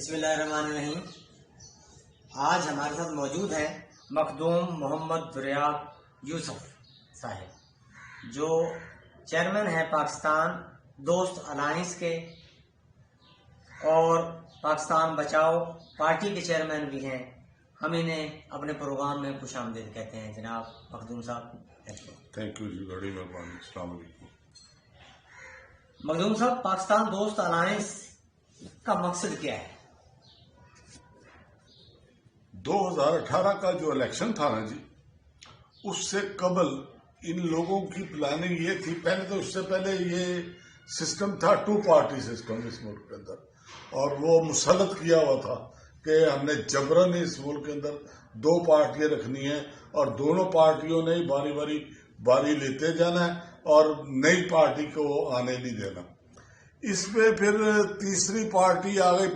بسم اللہ الرحمن الرحیم۔ آج ہمارے ساتھ موجود ہیں مخدوم محمد دریاب یوسف صاحب، جو چیئرمین ہیں پاکستان دوست الائنس کے اور پاکستان بچاؤ پارٹی کے چیئرمین بھی ہیں۔ ہم انہیں اپنے پروگرام میں خوش آمدید کہتے ہیں۔ جناب مخدوم صاحب، تھینک یو جی، بڑی مہربانی۔ السلام علیکم۔ مخدوم صاحب، پاکستان دوست الائنس کا مقصد کیا ہے؟ 2018 کا جو الیکشن تھا نا جی، اس سے قبل ان لوگوں کی پلاننگ یہ تھی، پہلے تو اس سے پہلے یہ سسٹم تھا 2 پارٹی سسٹم اس ملک کے اندر، اور وہ مسلط کیا ہوا تھا کہ ہم نے جبراً اس ملک کے اندر 2 پارٹیاں رکھنی ہیں اور دونوں پارٹیوں نے باری لیتے جانا ہے اور نئی پارٹی کو آنے نہیں دینا۔ اس میں پھر تیسری پارٹی آ گئی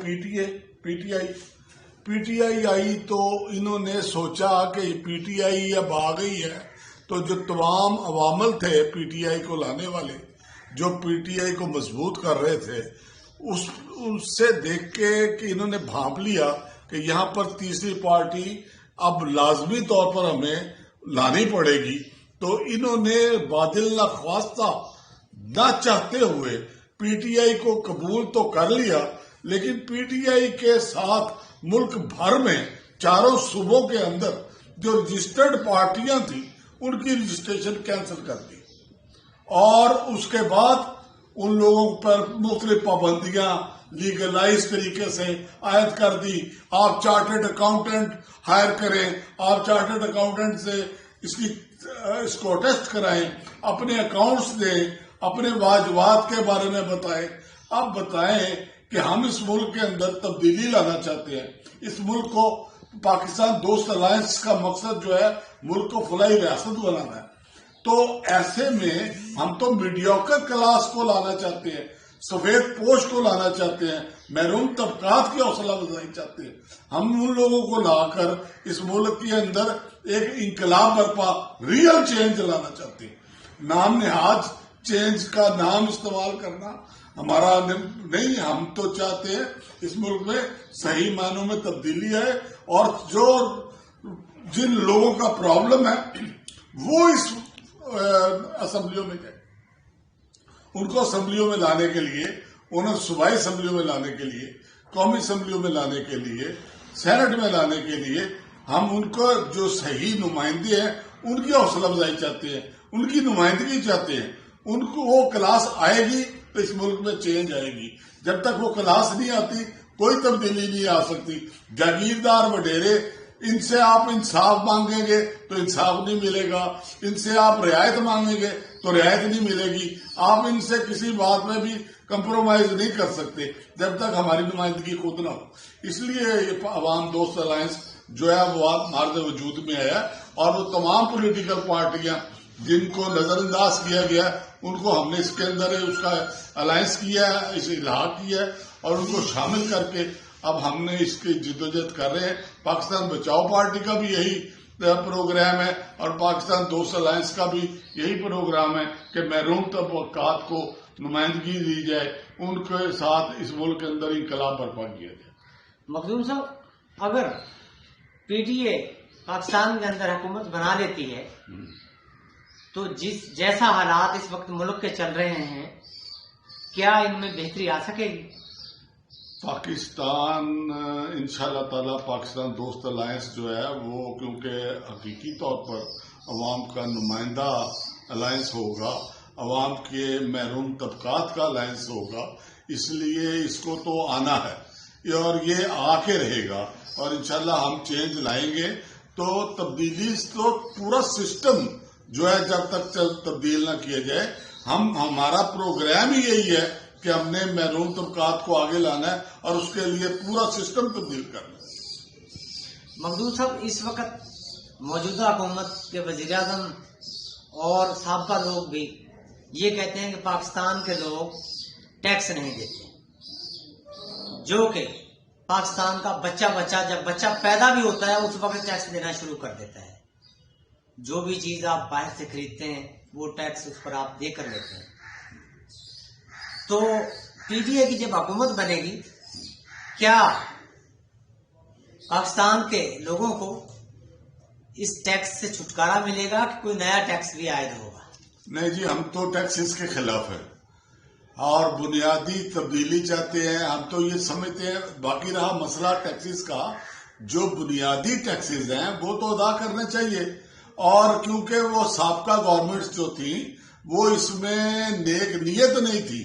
پی ٹی آئی آئی، تو انہوں نے سوچا کہ پی ٹی آئی اب آ گئی ہے تو جو تمام عوامل تھے پی ٹی آئی کو لانے والے، جو پی ٹی آئی کو مضبوط کر رہے تھے، اس سے دیکھ کے کہ انہوں نے بھانپ لیا کہ یہاں پر تیسری پارٹی اب لازمی طور پر ہمیں لانی پڑے گی، تو انہوں نے بادل نخواستہ نہ چاہتے ہوئے پی ٹی آئی کو قبول تو کر لیا، لیکن پی ٹی آئی کے ساتھ ملک بھر میں 4 صوبوں کے اندر جو رجسٹرڈ پارٹیاں تھیں ان کی رجسٹریشن کینسل کر دی، اور اس کے بعد ان لوگوں پر مختلف پابندیاں لیگلائز طریقے سے عائد کر دی۔ آپ چارٹرڈ اکاؤنٹنٹ ہائر کریں، آپ چارٹرڈ اکاؤنٹنٹ سے اس کو ٹیسٹ کرائیں، اپنے اکاؤنٹس دیں، اپنے واجبات کے بارے میں بتائیں۔ اب بتائیں کہ ہم اس ملک کے اندر تبدیلی لانا چاہتے ہیں۔ اس ملک کو پاکستان دوست الائنس کا مقصد جو ہے ملک کو فلاحی ریاست بنانا ہے، تو ایسے میں ہم تو میڈیوکر کلاس کو لانا چاہتے ہیں، سفید پوش کو لانا چاہتے ہیں، محروم طبقات کی حوصلہ افزائی چاہتے ہیں۔ ہم ان لوگوں کو لا کر اس ملک کے اندر ایک انقلاب برپا، ریئل چینج لانا چاہتے ہیں۔ نام نہاد چینج کا نام استعمال کرنا ہمارا نہیں، ہم تو چاہتے ہیں اس ملک میں صحیح معنوں میں تبدیلی ہے، اور جو جن لوگوں کا پرابلم ہے وہ اس اسمبلیوں میں جائے، ان کو اسمبلیوں میں لانے کے لیے، انہیں صوبائی اسمبلیوں میں لانے کے لیے، قومی اسمبلیوں میں لانے کے لیے، سینٹ میں لانے کے لیے ہم ان کو جو صحیح نمائندے ہیں ان کی حوصلہ افزائی چاہتے ہیں، ان کی نمائندگی چاہتے ہیں۔ ان کو وہ کلاس آئے گی تو اس ملک میں چینج آئے گی۔ جب تک وہ کلاس نہیں آتی کوئی تبدیلی نہیں آ سکتی۔ جاگیردار وڈیرے، ان سے آپ انصاف مانگیں گے تو انصاف نہیں ملے گا، ان سے آپ رعایت مانگیں گے تو رعایت نہیں ملے گی، آپ ان سے کسی بات میں بھی کمپرومائز نہیں کر سکتے جب تک ہماری نمائندگی خود نہ ہو۔ اس لیے یہ عوام دوست الائنس جو ہے وہ مارد وجود میں آیا، اور وہ تمام پولیٹیکل پارٹیاں جن کو نظر انداز کیا گیا ان کو ہم نے اس کے اندر اس کا الائنس کیا ہے، اسے الحاق کیا ہے، اور ان کو شامل کر کے اب ہم نے اس کی جدوجہد کر رہے ہیں۔ پاکستان بچاؤ پارٹی کا بھی یہی پروگرام ہے، اور پاکستان دوست الائنس کا بھی یہی پروگرام ہے کہ محروم طبقات کو نمائندگی دی جائے، ان کے ساتھ اس ملک کے اندر انقلاب برپا کیا جائے۔ مخدوم صاحب، اگر پی ٹی اے پاکستان کے اندر حکومت بنا لیتی ہے تو جیسا حالات اس وقت ملک کے چل رہے ہیں، کیا ان میں بہتری آ سکے گی؟ پاکستان انشاءاللہ تعالی پاکستان دوست الائنس جو ہے وہ کیونکہ حقیقی طور پر عوام کا نمائندہ الائنس ہوگا، عوام کے محروم طبقات کا الائنس ہوگا، اس لیے اس کو تو آنا ہے اور یہ آ کے رہے گا، اور انشاءاللہ ہم چینج لائیں گے۔ تو تبدیلی تو پورا سسٹم جو ہے جب تک تبدیل نہ کیا جائے، ہمارا پروگرام ہی یہی ہے کہ ہم نے محروم طبقات کو آگے لانا ہے اور اس کے لیے پورا سسٹم تبدیل کرنا ہے۔ مخدوم صاحب، اس وقت موجودہ حکومت کے وزیر اعظم اور سابقہ لوگ بھی یہ کہتے ہیں کہ پاکستان کے لوگ ٹیکس نہیں دیتے، جو کہ پاکستان کا بچہ جب بچہ پیدا بھی ہوتا ہے اس وقت ٹیکس دینا شروع کر دیتا ہے۔ جو بھی چیز آپ باہر سے خریدتے ہیں وہ ٹیکس اس پر آپ دے کر لیتے ہیں۔ تو پی ٹی اے کی جب حکومت بنے گی، کیا پاکستان کے لوگوں کو اس ٹیکس سے چھٹکارا ملے گا کہ کوئی نیا ٹیکس بھی عائد ہوگا؟ نہیں جی، ہم تو ٹیکسز کے خلاف ہیں اور بنیادی تبدیلی چاہتے ہیں. ہم تو یہ سمجھتے ہیں، باقی رہا مسئلہ ٹیکسز کا، جو بنیادی ٹیکسز ہیں وہ تو ادا کرنے چاہیے. اور کیونکہ وہ سابقہ گورنمنٹس جو تھی وہ اس میں نیک نیت نہیں تھی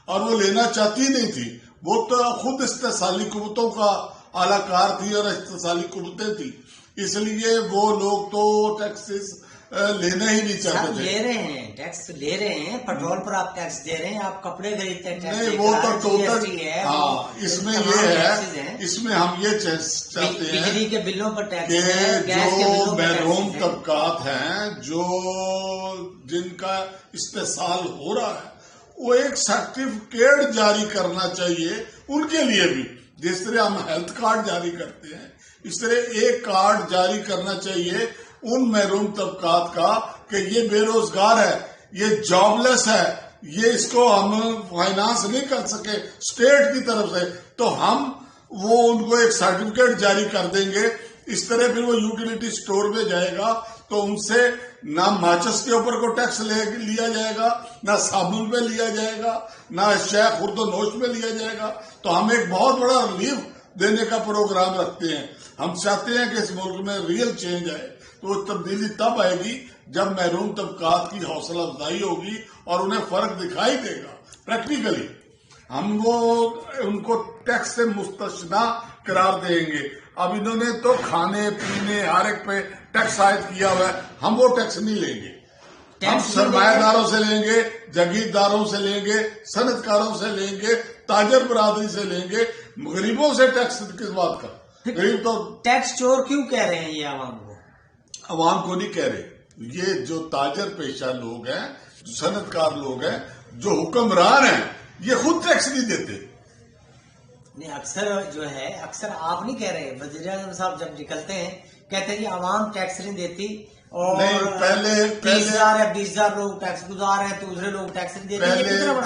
اور وہ لینا چاہتی نہیں تھی. وہ تو خود استحصالی قوتوں کا اعلی کار تھی اور استحصالی قوتیں تھی، اس لیے وہ لوگ تو ٹیکسز لینا ہی نہیں چاہتے تھے. لے رہے ہیں ٹیکس، لے رہے ہیں. پیٹرول پر آپ ٹیکس دے رہے ہیں، آپ کپڑے خریدتے ہیں نہیں، وہ تو ٹوٹل ہاں، اس میں یہ ہے، اس میں ہم یہ چاہتے ہیں بجلی کے بلوں پر ٹیکس کہ جو محروم طبقات ہیں، جو جن کا استحصال ہو رہا ہے، وہ ایک سرٹیفکیٹ جاری کرنا چاہیے ان کے لیے بھی. جس طرح ہم ہیلتھ کارڈ جاری کرتے ہیں، اس طرح ایک کارڈ جاری کرنا چاہیے ان محروم طبقات کا کہ یہ بے روزگار ہے، یہ جاب لیس ہے، یہ اس کو ہم فائنانس نہیں کر سکے اسٹیٹ کی طرف سے، تو ہم وہ ان کو ایک سرٹیفکیٹ جاری کر دیں گے. اس طرح پھر وہ یوٹیلیٹی سٹور میں جائے گا تو ان سے نہ ماچس کے اوپر کو ٹیکس لیا جائے گا، نہ صابن پہ لیا جائے گا، نہ شے خورد و نوش پہ لیا جائے گا. تو ہم ایک بہت بڑا ریلیف دینے کا پروگرام رکھتے ہیں. ہم چاہتے ہیں کہ اس ملک میں ریئل چینج آئے. تو وہ تبدیلی تب آئے گی جب محروم طبقات کی حوصلہ افزائی ہوگی اور انہیں فرق دکھائی دے گا پریکٹیکلی. ہم وہ ان کو ٹیکس سے مستثنا قرار دیں گے. اب انہوں نے تو کھانے پینے ہر ایک پہ ٹیکس عائد کیا ہوا ہے، ہم وہ ٹیکس نہیں لیں گے. ہم سرمایہ داروں سے لیں گے، جاگیرداروں سے لیں گے، صنعت کاروں سے لیں گے، تاجر برادری سے لیں گے. غریبوں سے ٹیکس کس بات کا؟ غریب تو ٹیکس چور کیوں کہہ رہے ہیں یہ عوام کو؟ عوام کو نہیں کہہ رہے. یہ جو تاجر پیشہ لوگ ہیں، جو صنعت کار لوگ ہیں، جو حکمران ہیں، یہ خود ٹیکس نہیں دیتے. نہیں، اکثر آپ نہیں کہہ رہے، وزیر اعظم صاحب جب نکلتے ہیں کہتے ہیں کہ عوام ٹیکس نہیں دیتی اور پہلے 30,000 یا 20,000 لوگ ٹیکس گزار ہیں، دوسرے لوگ ٹیکس نہیں دیتے.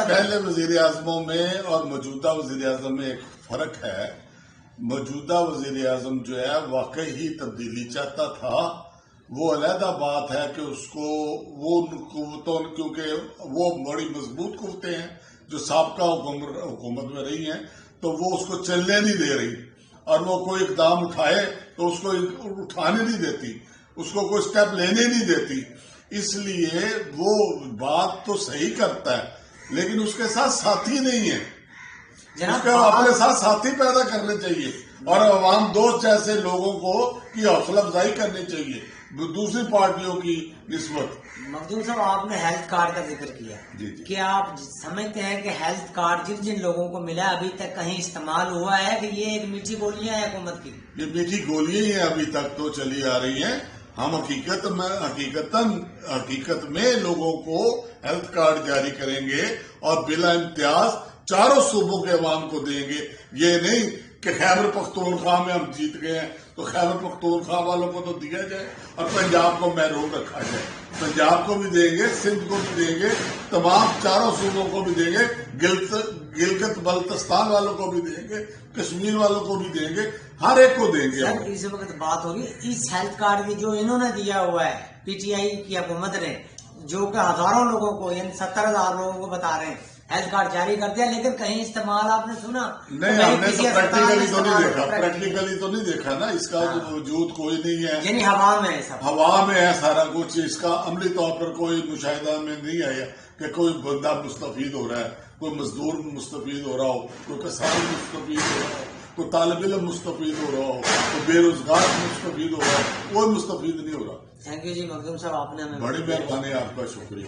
پہلے وزیر اعظموں میں اور موجودہ وزیر اعظم میں ایک فرق ہے. موجودہ وزیر اعظم جو ہے واقعی ہی تبدیلی چاہتا تھا. وہ علیحدہ بات ہے کہ اس کو وہ قوتوں، کیونکہ وہ بڑی مضبوط قوتیں ہیں جو سابقہ حکومت میں رہی ہیں، تو وہ اس کو چلنے نہیں دے رہی اور وہ کوئی اقدام اٹھائے تو اس کو اٹھانے نہیں دیتی، اس کو کوئی سٹیپ لینے نہیں دیتی. اس لیے وہ بات تو صحیح کرتا ہے لیکن اس کے ساتھ ساتھی نہیں ہے. اس کے اپنے ساتھ ساتھی پیدا کرنے چاہیے اور عوام دوست جیسے لوگوں کو کی حوصلہ افزائی کرنی چاہیے دوسری پارٹیوں کی نسبت. مخدوم صاحب، آپ نے ہیلتھ کارڈ کا ذکر کیا. کیا آپ سمجھتے ہیں کہ ہیلتھ کارڈ جن لوگوں کو ملا ابھی تک کہیں استعمال ہوا ہے کہ یہ ایک میٹھی گولیاں ہیں حکومت کی؟ یہ میٹھی گولیاں ہی ہیں، ابھی تک تو چلی آ رہی ہیں. ہم حقیقت میں لوگوں کو ہیلتھ کارڈ جاری کریں گے اور بلا امتیاز چاروں صوبوں کے عوام کو دیں گے. یہ نہیں کہ خیبر پختونخوا میں ہم جیت گئے ہیں تو خیبر پختونخوا والوں کو تو دیا جائے اور پنجاب کو محروم رکھا جائے. پنجاب کو بھی دیں گے، سندھ کو بھی دیں گے، تمام چاروں صوبوں کو بھی دیں گے، گلگت بلتستان والوں کو بھی دیں گے، کشمیر والوں کو بھی دیں گے، ہر ایک کو دیں گے. سر، اس وقت بات ہوگی اس ہیلتھ کارڈ کی جو انہوں نے دیا ہوا ہے پی ٹی آئی کی حکومت نے، جو کہ ہزاروں لوگوں کو یعنی 70,000 لوگوں کو بتا رہے ہیں ہیلتھ کارڈ جاری کر دیا، لیکن کہیں استعمال آپ نے سنا نہیں؟ ہم نے تو پریکٹیکلی تو نہیں دیکھا، پریکٹیکلی تو نہیں دیکھا نا. اس کا وجود کوئی نہیں ہے، یعنی ہوا میں ہے، سب ہوا میں ہے سارا کچھ. اس کا عملی طور پر کوئی مشاہدہ میں نہیں آیا کہ کوئی بندہ مستفید ہو رہا ہے، کوئی مزدور مستفید ہو رہا ہو، کوئی کسان مستفید ہو رہا ہو، کوئی طالب علم مستفید ہو رہا ہو، کوئی بے روزگار مستفید ہو رہا ہو. کوئی مستفید نہیں ہو رہا. تھینک یو جی مخدوم صاحب، آپ نے ہمیں بڑی مہربانی، آپ کا شکریہ.